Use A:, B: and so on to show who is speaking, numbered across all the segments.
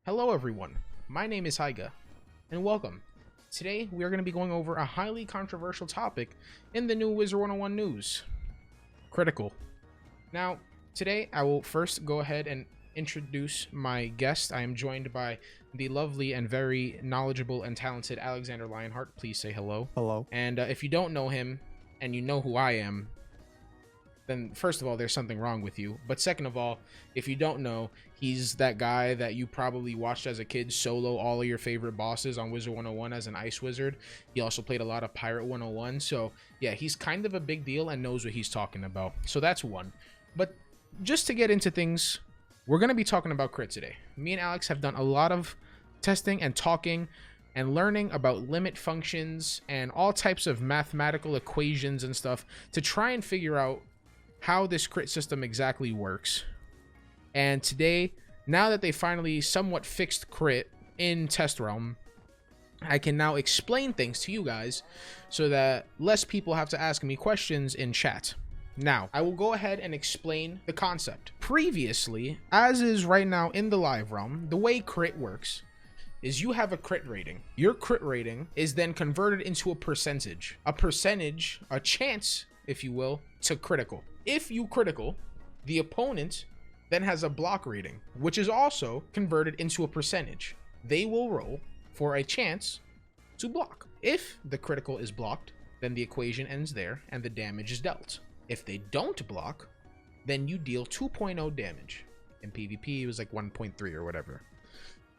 A: Hello everyone, my name is Haiga, and welcome. Today we are going to be going over a highly controversial topic in the new Wizard101 news, critical. Now, today I will first go ahead and introduce my guest. I am joined by the lovely and very knowledgeable and talented Alexander Lionheart. Please say hello.
B: Hello.
A: And if you don't know him, and you know who I am, then first of all, there's something wrong with you. But second of all, if you don't know, he's that guy that you probably watched as a kid solo all of your favorite bosses on Wizard101 as an ice wizard. He also played a lot of Pirate 101. So yeah, he's kind of a big deal and knows what he's talking about. So that's one. But just to get into things, we're going to be talking about crit today. Me and Alex have done a lot of testing and talking and learning about limit functions and all types of mathematical equations and stuff to try and figure out how this crit system exactly works. And today, now that they finally somewhat fixed crit in Test Realm, I can now explain things to you guys so that less people have to ask me questions in chat. Now, I will go ahead and explain the concept. Previously, as is right now in the live realm, the way crit works is you have a crit rating. Your crit rating is then converted into a percentage, a chance, if you will, to critical. If you critical, the opponent then has a block rating, which is also converted into a percentage. They will roll for a chance to block. If the critical is blocked, then the equation ends there and the damage is dealt. If they don't block, then you deal 2.0 damage. In PvP, it was like 1.3 or whatever.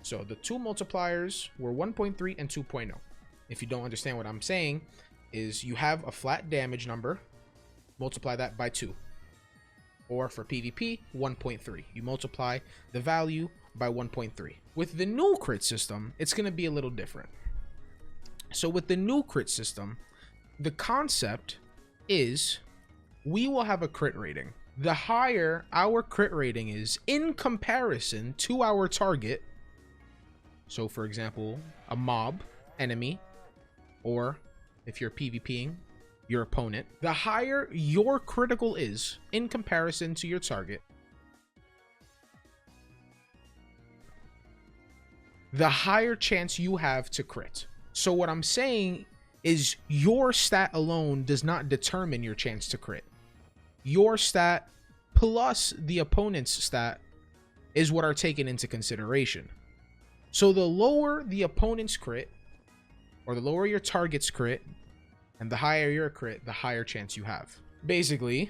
A: So the two multipliers were 1.3 and 2.0. If you don't understand what I'm saying, is you have a flat damage number, multiply that by 2. Or for PvP, 1.3. You multiply the value by 1.3. With the new crit system, it's going to be a little different. So with the new crit system, the concept is we will have a crit rating. The higher our crit rating is in comparison to our target, so for example, a mob, enemy, or if you're PvPing, your opponent, the higher your critical is in comparison to your target, the higher chance you have to crit. So what I'm saying is your stat alone does not determine your chance to crit. Your stat plus the opponent's stat is what are taken into consideration. So the lower the opponent's crit, or the lower your target's crit, and the higher your crit, the higher chance you have. Basically,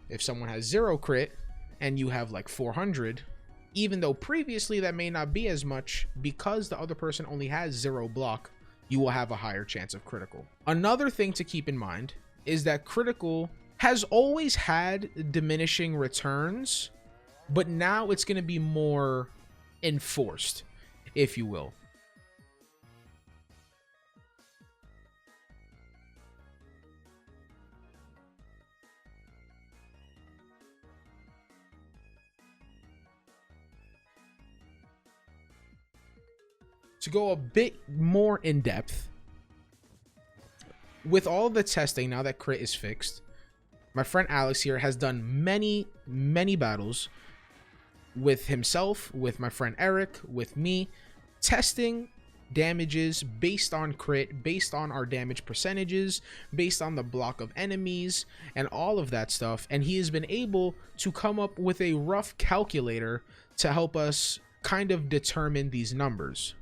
A: if someone has 0 crit and you have like 400, even though previously that may not be as much, because the other person only has 0 block, you will have a higher chance of critical. Another thing to keep in mind is that critical has always had diminishing returns, but now it's going to be more enforced, if you will. To go a bit more in depth, with all the testing now that crit is fixed, my friend Alex here has done many battles with himself, with my friend Eric, with me, testing damages based on crit, based on our damage percentages, based on the block of enemies, and all of that stuff. And he has been able to come up with a rough calculator to help us kind of determine these numbers.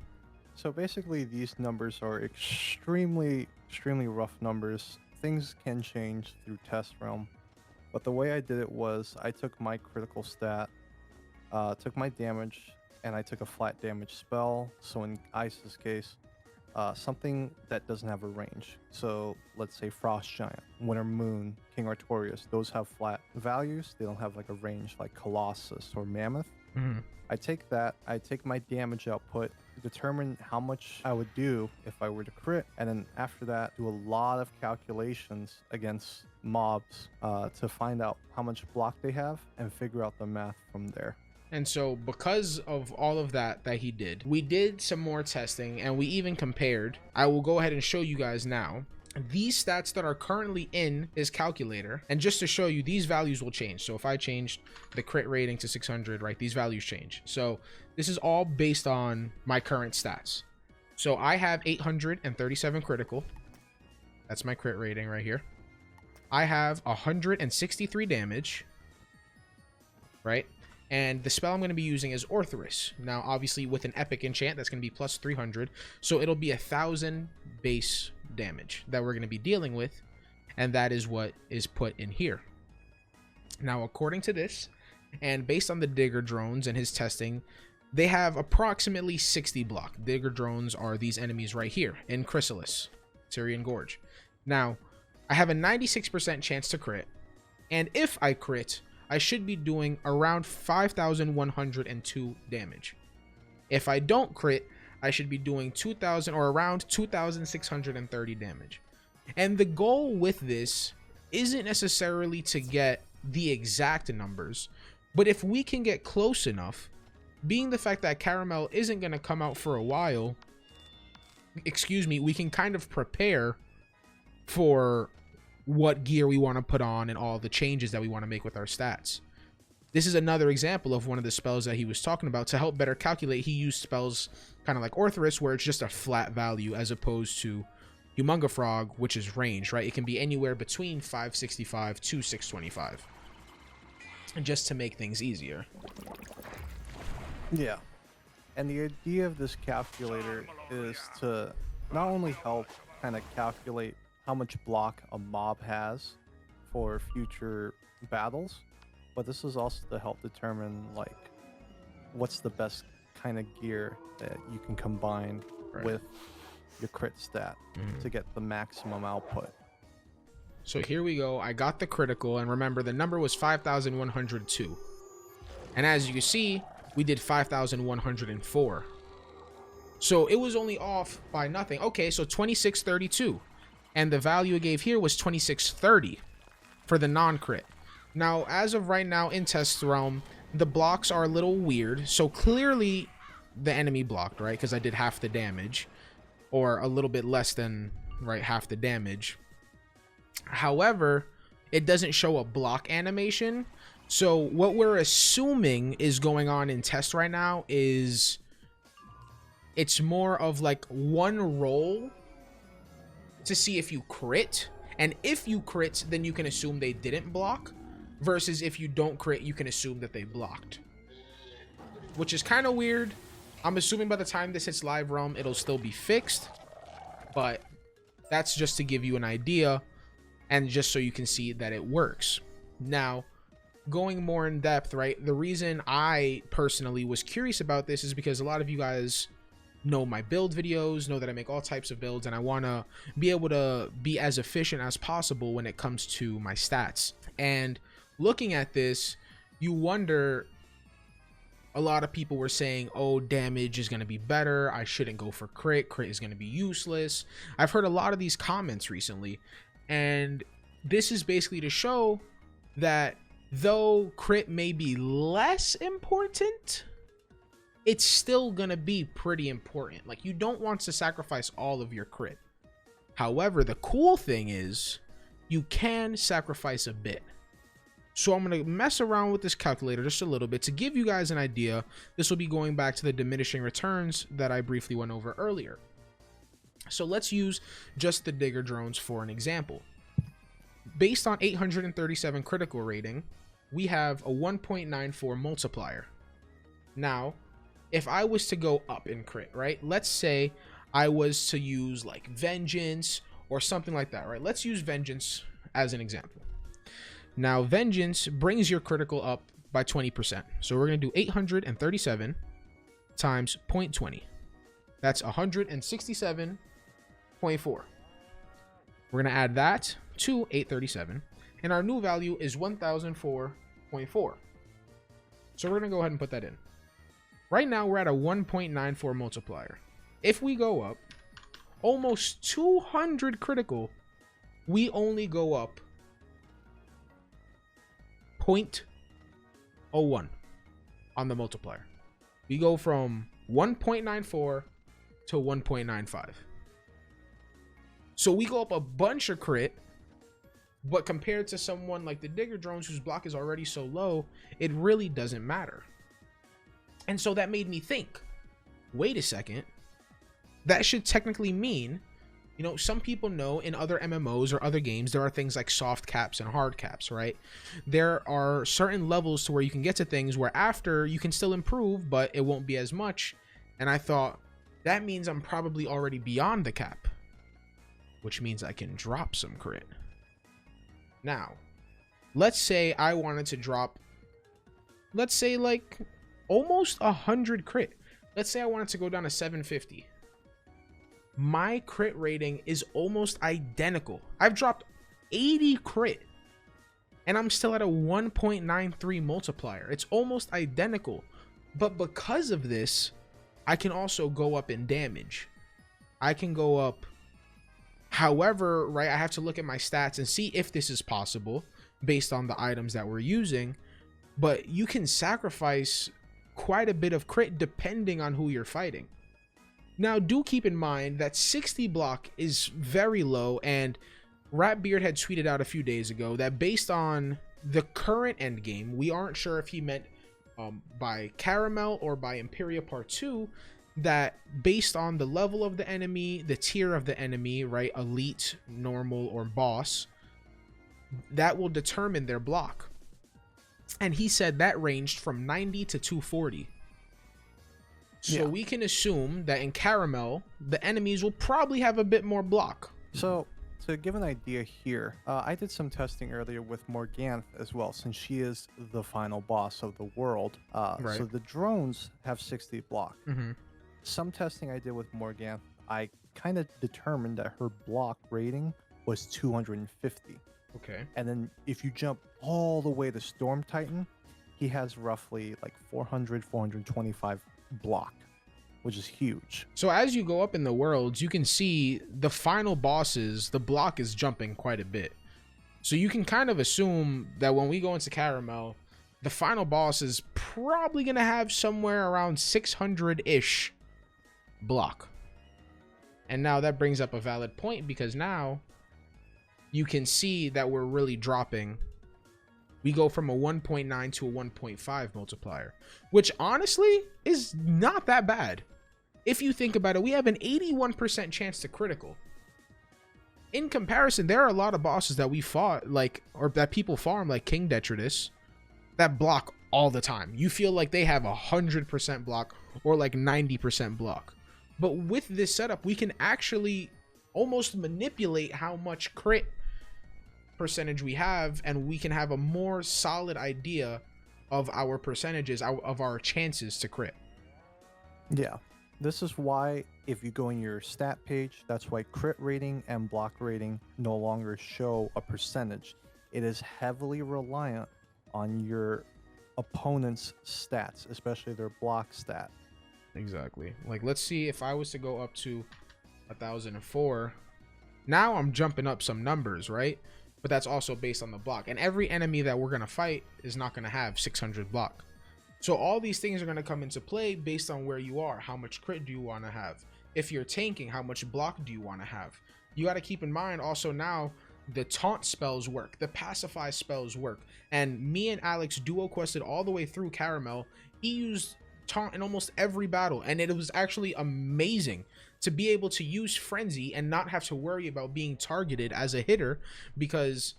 B: So basically, these numbers are extremely rough numbers. Things can change through Test Realm, but the way I did it was I took my critical stat, took my damage, and I took a flat damage spell. So in Ice's case, something that doesn't have a range. So let's say Frost Giant, Winter Moon, King Artorias. Those have flat values. They don't have like a range like Colossus or Mammoth. I take that, I take my damage output, determine how much I would do if I were to crit, and then after that do a lot of calculations against mobs to find out how much block they have and figure out the math from there.
A: And so because of all of that he did, we did some more testing and we even compared. I will go ahead and show you guys now these stats that are currently in his calculator, and just to show you, these values will change. So if I changed the crit rating to 600, right, these values change. So this is all based on my current stats. So I have 837 critical. That's my crit rating right here. I have 163 damage, right? And the spell I'm going to be using is Orthrus. Now, obviously, with an epic enchant, that's going to be plus 300. So it'll be 1,000 base damage that we're going to be dealing with. And that is what is put in here. Now, according to this, and based on the Digger drones and his testing, they have approximately 60 block. Digger drones are these enemies right here in Chrysalis, Tyrian Gorge. Now, I have a 96% chance to crit. And if I crit, I should be doing around 5,102 damage. If I don't crit, I should be doing 2,000 or around 2,630 damage. And the goal with this isn't necessarily to get the exact numbers, but if we can get close enough, being the fact that Caramel isn't going to come out for a while, we can kind of prepare for what gear we want to put on and all the changes that we want to make with our stats. This is another example of one of the spells that he was talking about. To help better calculate, he used spells kind of like Orthrus, where it's just a flat value, as opposed to Humunga Frog, which is range, right? It can be anywhere between 565 to 625. And just to make things easier.
B: Yeah. And the idea of this calculator is to not only help kind of calculate how much block a mob has for future battles, but this is also to help determine like what's the best kind of gear that you can combine with your crit stat to get the maximum output.
A: So here we go. I got the critical, and remember the number was 5,102. And as you can see, we did 5,104. So it was only off by nothing. Okay, so 2632. And the value it gave here was 2630 for the non-crit. Now, as of right now in Test Realm, the blocks are a little weird. So clearly the enemy blocked, right? Because I did half the damage, or a little bit less than, right, half the damage. However, it doesn't show a block animation. So what we're assuming is going on in Test right now is it's more of like one roll to see if you crit, and if you crit, then you can assume they didn't block, versus if you don't crit, you can assume that they blocked, which is kind of weird. I'm assuming by the time this hits live realm, it'll still be fixed, but that's just to give you an idea and just so you can see that it works. Now, going more in depth, right, the reason I personally was curious about this is because a lot of you guys know my build videos, know that I make all types of builds, and I want to be able to be as efficient as possible when it comes to my stats. And looking at this, you wonder, a lot of people were saying, oh, damage is going to be better, I shouldn't go for crit is going to be useless. I've heard a lot of these comments recently, and this is basically to show that though crit may be less important, it's still gonna be pretty important. Like, you don't want to sacrifice all of your crit. However, the cool thing is you can sacrifice a bit. So I'm gonna mess around with this calculator just a little bit to give you guys an idea. This will be going back to the diminishing returns that I briefly went over earlier. So let's use just the Digger drones for an example. Based on 837 critical rating, we have a 1.94 multiplier. Now, if I was to go up in crit, right? Let's say I was to use like Vengeance or something like that, right? Let's use Vengeance as an example. Now, Vengeance brings your critical up by 20%. So we're going to do 837 times 0.20. That's 167.4. We're going to add that to 837. And our new value is 1004.4. So we're going to go ahead and put that in. Right now, we're at a 1.94 multiplier. If we go up almost 200 critical, we only go up 0.01 on the multiplier. We go from 1.94 to 1.95. So we go up a bunch of crit, but compared to someone like the Digger drones whose block is already so low, it really doesn't matter. And so that made me think, wait a second, that should technically mean, you know, some people know in other MMOs or other games, there are things like soft caps and hard caps, right? There are certain levels to where you can get to things where after you can still improve, but it won't be as much. And I thought, that means I'm probably already beyond the cap, which means I can drop some crit. Now, let's say I wanted to drop, let's say like almost 100 crit. Let's say I wanted to go down to 750. My crit rating is almost identical. I've dropped 80 crit and I'm still at a 1.93 multiplier. It's almost identical. But because of this, I can also go up in damage. I can go up however, right? I have to look at my stats and see if this is possible based on the items that we're using. But you can sacrifice quite a bit of crit depending on who you're fighting. Now, do keep in mind that 60 block is very low, and Ratbeard had tweeted out a few days ago that based on the current endgame, we aren't sure if he meant by Caramel or by Imperia Part 2, that based on the level of the enemy, the tier of the enemy, right, elite, normal, or boss, that will determine their block. And he said that ranged from 90 to 240. So we can assume that in Caramel, the enemies will probably have a bit more block.
B: So to give an idea here, I did some testing earlier with Morganth as well, since she is the final boss of the world.
A: Right.
B: So the drones have 60 block.
A: Mm-hmm.
B: Some testing I did with Morganth, I kind of determined that her block rating was 250.
A: Okay.
B: And then if you jump all the way to Storm Titan, he has roughly like 400, 425 block, which is huge.
A: So as you go up in the worlds, you can see the final bosses, the block is jumping quite a bit. So you can kind of assume that when we go into Caramel, the final boss is probably going to have somewhere around 600-ish block. And now that brings up a valid point, because now you can see that we're really dropping. We go from a 1.9 to a 1.5 multiplier, which honestly is not that bad. If you think about it, we have an 81% chance to critical. In comparison, there are a lot of bosses that we fought, like, or that people farm, like King Detritus, that block all the time. You feel like they have 100% block or like 90% block. But with this setup, we can actually almost manipulate how much crit percentage we have, and we can have a more solid idea of our percentages, of our chances to crit.
B: Yeah, this is why if you go in your stat page, that's why crit rating and block rating no longer show a percentage. It is heavily reliant on your opponent's stats, especially their block stat.
A: Exactly. Like, let's see, if I was to go up to 1004, now I'm jumping up some numbers, right? But that's also based on the block. And every enemy that we're going to fight is not going to have 600 block. So all these things are going to come into play based on where you are. How much crit do you want to have? If you're tanking, how much block do you want to have? You got to keep in mind also now the taunt spells work. The pacify spells work. And me and Alex duo quested all the way through Caramel. He used taunt in almost every battle. And it was actually amazing to be able to use Frenzy and not have to worry about being targeted as a hitter, because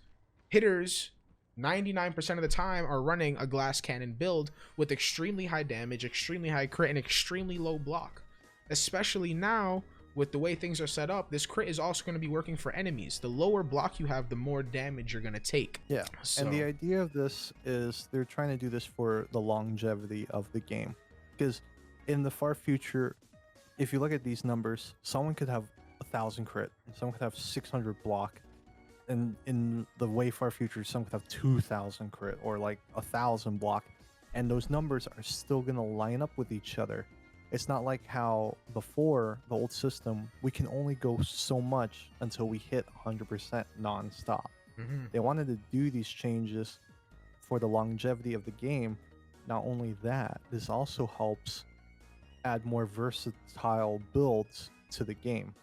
A: hitters 99% of the time are running a glass cannon build with extremely high damage, extremely high crit, and extremely low block. Especially now with the way things are set up, this crit is also going to be working for enemies. The lower block you have, the more damage you're going to take.
B: Yeah, so. And the idea of this is they're trying to do this for the longevity of the game, because in the far future, if you look at these numbers, someone could have 1,000 crit, someone could have 600 block, and in the way far future, someone could have 2,000 crit or like 1,000 block, and those numbers are still going to line up with each other. It's not like how before the old system, we can only go so much until we hit 100% non-stop. They wanted to do these changes for the longevity of the game. Not only that, this also helps add more versatile builds to the game.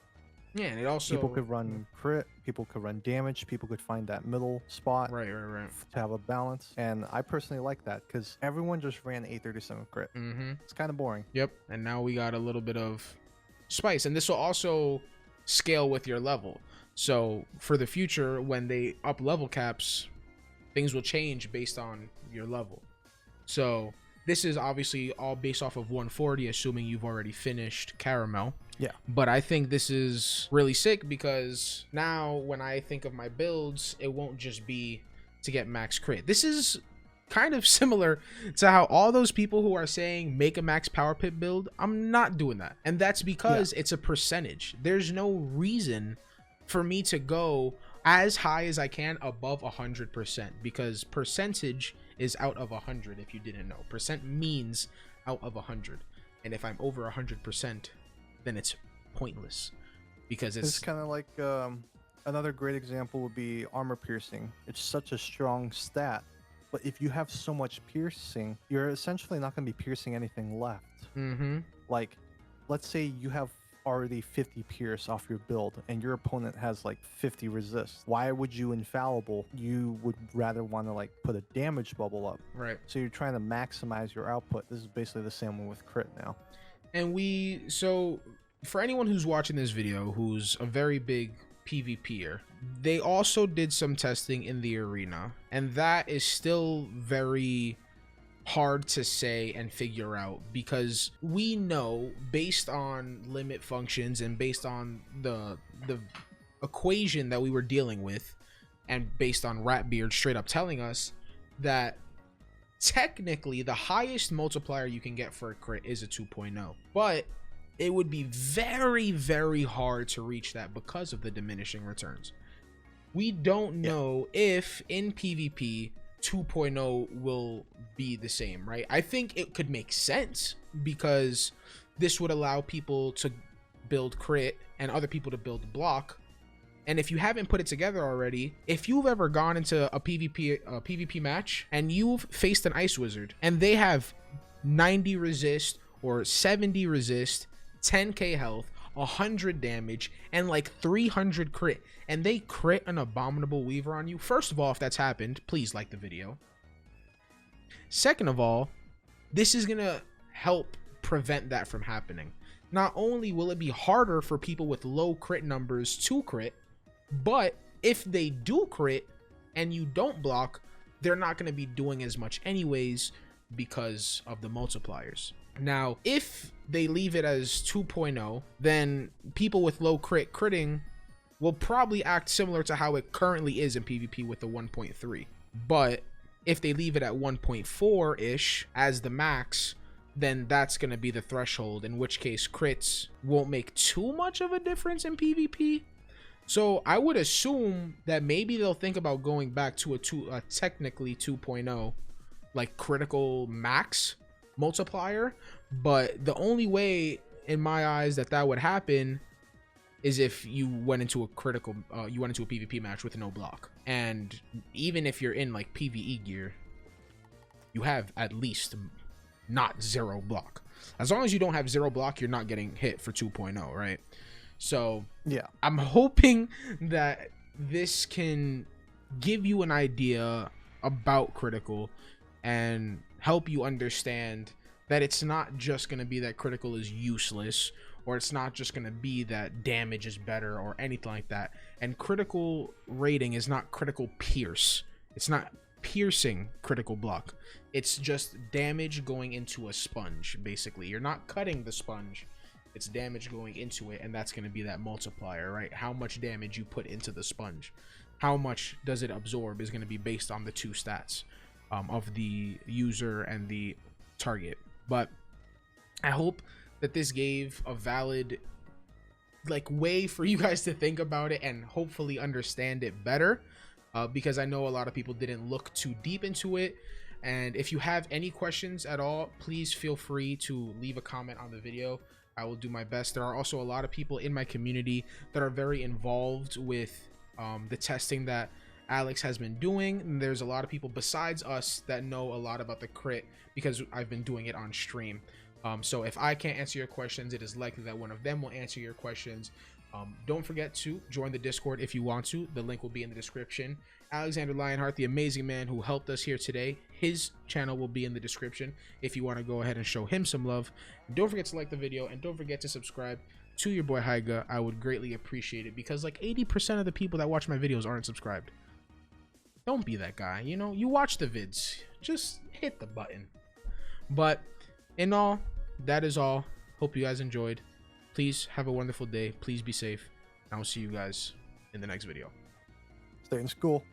A: Yeah, and it
B: People
A: also
B: could run crit, people could run damage, people could find that middle spot
A: right.
B: to have a balance. And I personally like that because everyone just ran 837 crit.
A: Mm-hmm.
B: It's kind of boring.
A: Yep. And now we got a little bit of spice, and this will also scale with your level. So for the future, when they up level caps, things will change based on your level. So this is obviously all based off of 140, assuming you've already finished Caramel.
B: Yeah.
A: But I think this is really sick because now when I think of my builds, it won't just be to get max crit. This is kind of similar to how all those people who are saying make a max power pit build, I'm not doing that. And that's because it's a percentage. There's no reason for me to go as high as I can above 100%, because percentage is out of 100. If you didn't know, percent means out of 100, and if I'm over 100%, then it's pointless, because
B: It's kind of like another great example would be armor piercing. It's such a strong stat, but if you have so much piercing, you're essentially not going to be piercing anything left. Like, let's say you have already 50 pierce off your build and your opponent has like 50 resist. Why would you infallible? You would rather want to like put a damage bubble up.
A: Right.
B: So you're trying to maximize your output. This is basically the same one with crit now.
A: And so for anyone who's watching this video who's a very big PvPer, they also did some testing in the arena, and that is still very hard to say and figure out, because we know based on limit functions and based on the equation that we were dealing with, and based on Ratbeard straight up telling us that technically the highest multiplier you can get for a crit is a 2.0, but it would be very, very hard to reach that because of the diminishing returns. We don't know if in PvP 2.0 will be the same, right? I think it could make sense because this would allow people to build crit and other people to build block. And if you haven't put it together already, if you've ever gone into a PvP match and you've faced an ice wizard and they have 90 resist or 70 resist, 10k health, 100 damage, and like 300 crit, and they crit an abominable weaver on you, first of all, if that's happened, please like the video. Second of all, this is gonna help prevent that from happening. Not only will it be harder for people with low crit numbers to crit, but if they do crit and you don't block, they're not going to be doing as much anyways because of the multipliers. Now, if they leave it as 2.0, then people with low critting will probably act similar to how it currently is in PvP with the 1.3. But if they leave it at 1.4-ish as the max, then that's going to be the threshold, in which case crits won't make too much of a difference in PvP. So I would assume that maybe they'll think about going back to a technically 2.0, like critical max multiplier. But the only way in my eyes that would happen is if you went into a critical, you went into a PvP match with no block. And even if you're in like PvE gear, you have at least not 0 block. As long as you don't have 0 block, you're not getting hit for 2.0, right? So
B: yeah,
A: I'm hoping that this can give you an idea about critical and help you understand that it's not just going to be that critical is useless, or it's not just going to be that damage is better or anything like that. And critical rating is not critical pierce. It's not piercing critical block. It's just damage going into a sponge, basically. You're not cutting the sponge. It's damage going into it, and that's going to be that multiplier, right? How much damage you put into the sponge, how much does it absorb, is going to be based on the two stats of the user and the target. But I hope that this gave a valid like way for you guys to think about it and hopefully understand it better, because I know a lot of people didn't look too deep into it. And if you have any questions at all, please feel free to leave a comment on the video. I will do my best. There are also a lot of people in my community that are very involved with the testing that Alex has been doing. And there's a lot of people besides us that know a lot about the crit because I've been doing it on stream. So if I can't answer your questions, it is likely that one of them will answer your questions. Don't forget to join the Discord if you want to. The link will be in the description. Alexander Lionheart, the amazing man who helped us here today, his channel will be in the description if you want to go ahead and show him some love. And don't forget to like the video, and don't forget to subscribe to your boy Haiga. I would greatly appreciate it, because like 80% of the people that watch my videos aren't subscribed. Don't be that guy. You know, you watch the vids, just hit the button. But in all, that is all. Hope you guys enjoyed. Please have a wonderful day. Please be safe. I will see you guys in the next video.
B: Stay in school.